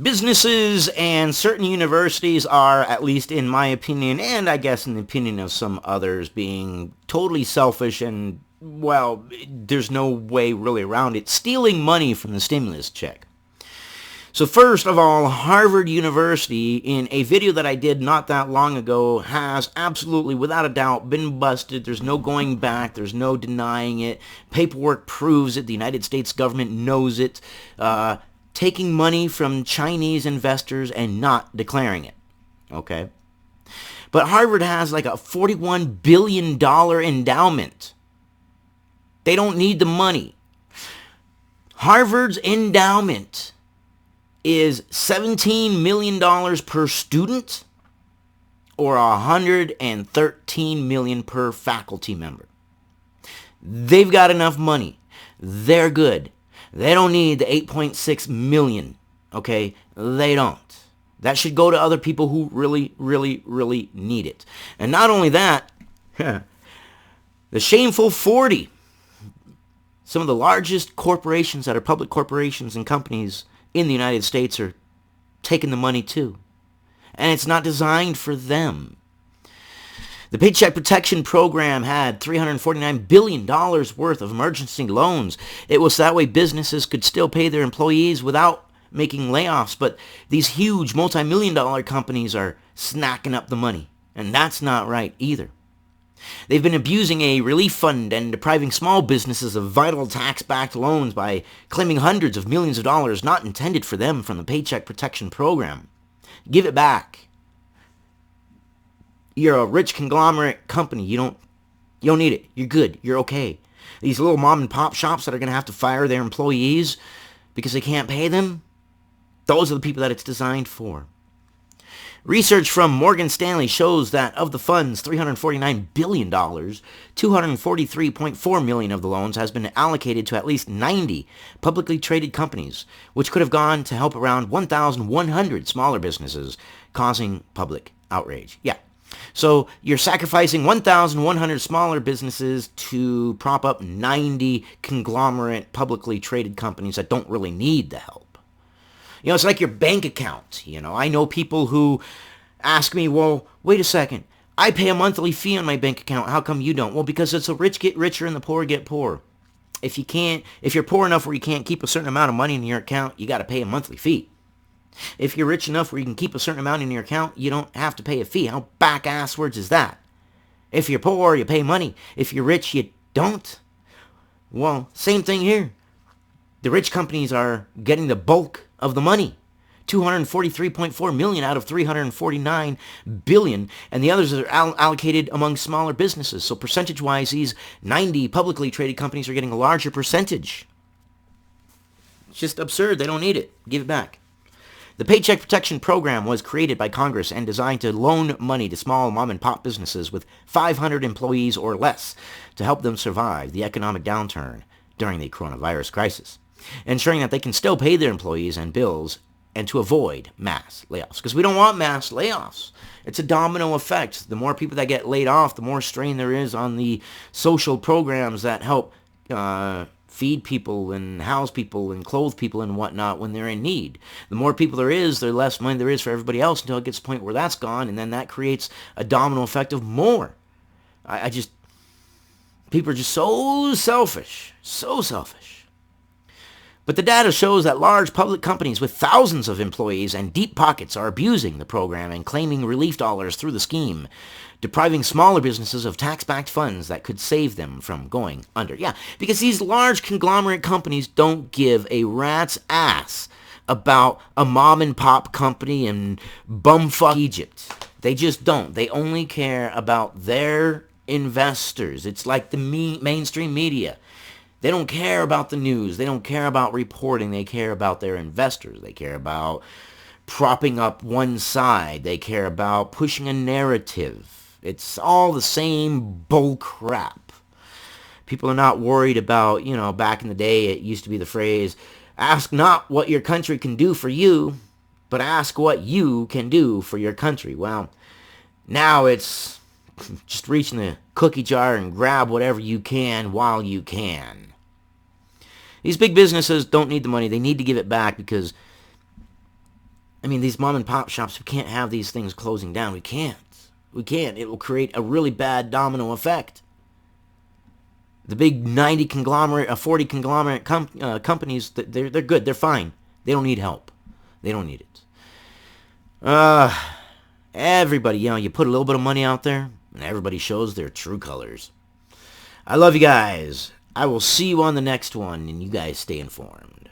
Businesses and certain universities are, at least in my opinion, and I guess in the opinion of some others, being totally selfish and, well, there's no way really around it, stealing money from the stimulus check. So first of all, Harvard University, in a video that I did not that long ago, has absolutely, without a doubt, been busted. There's no going back. There's no denying it. Paperwork proves it. The United States government knows it. Taking money from Chinese investors and not declaring it. Okay? But Harvard has like a $41 billion endowment. They don't need the money. Harvard's endowment is $17 million per student or $113 million per faculty member. They've got enough money. They're good. They don't need the 8.6 million, okay? They don't. That should go to other people who really, really, really need it. And not only that, the shameful 40, some of the largest corporations that are public corporations and companies in the United States are taking the money too. And it's not designed for them. The Paycheck Protection Program had $349 billion worth of emergency loans. It was that way businesses could still pay their employees without making layoffs, but these huge multi-million-dollar companies are snacking up the money, and that's not right either. They've been abusing a relief fund and depriving small businesses of vital tax-backed loans by claiming hundreds of millions of dollars not intended for them from the Paycheck Protection Program. Give it back. You're a rich conglomerate company. You don't need it. You're good. You're okay. These little mom and pop shops that are going to have to fire their employees because they can't pay them, those are the people that it's designed for. Research from Morgan Stanley shows that of the fund's $349 billion, $243.4 million of the loans has been allocated to at least 90 publicly traded companies, which could have gone to help around 1,100 smaller businesses, causing public outrage. Yeah. So you're sacrificing 1,100 smaller businesses to prop up 90 conglomerate publicly traded companies that don't really need the help. You know, it's like your bank account. You know, I know people who ask me, well, wait a second. I pay a monthly fee on my bank account. How come you don't? Well, because it's the rich get richer and the poor get poorer. If you're poor enough where you can't keep a certain amount of money in your account, you got to pay a monthly fee. If you're rich enough where you can keep a certain amount in your account, you don't have to pay a fee. How back-ass words is that? If you're poor, you pay money. If you're rich, you don't. Well, same thing here. The rich companies are getting the bulk of the money. $243.4 million out of $349 billion, and the others are allocated among smaller businesses. So percentage-wise, these 90 publicly traded companies are getting a larger percentage. It's just absurd. They don't need it. Give it back. The Paycheck Protection Program was created by Congress and designed to loan money to small mom-and-pop businesses with 500 employees or less to help them survive the economic downturn during the coronavirus crisis, ensuring that they can still pay their employees and bills and to avoid mass layoffs. Because we don't want mass layoffs. It's a domino effect. The more people that get laid off, the more strain there is on the social programs that help feed people and house people and clothe people and whatnot when they're in need. The more people there is, the less money there is for everybody else until it gets to the point where that's gone, and then that creates a domino effect of more. People are just so selfish. So selfish. But the data shows that large public companies with thousands of employees and deep pockets are abusing the program and claiming relief dollars through the scheme, depriving smaller businesses of tax-backed funds that could save them from going under. Yeah, because these large conglomerate companies don't give a rat's ass about a mom-and-pop company in bumfuck Egypt. They just don't. They only care about their investors. It's like the mainstream media. They don't care about the news. They don't care about reporting. They care about their investors. They care about propping up one side. They care about pushing a narrative. It's all the same bull crap. People are not worried about, back in the day it used to be the phrase, ask not what your country can do for you, but ask what you can do for your country. Well, now it's just reach in the cookie jar and grab whatever you can while you can. These big businesses don't need the money. They need to give it back because I mean, these mom and pop shops, we can't have these things closing down. We can't. We can't. It will create a really bad domino effect. The big 90 conglomerate, 40 conglomerate companies, they're good. They're fine. They don't need help. They don't need it. Everybody, you put a little bit of money out there, and everybody shows their true colors. I love you guys. I will see you on the next one, and you guys stay informed.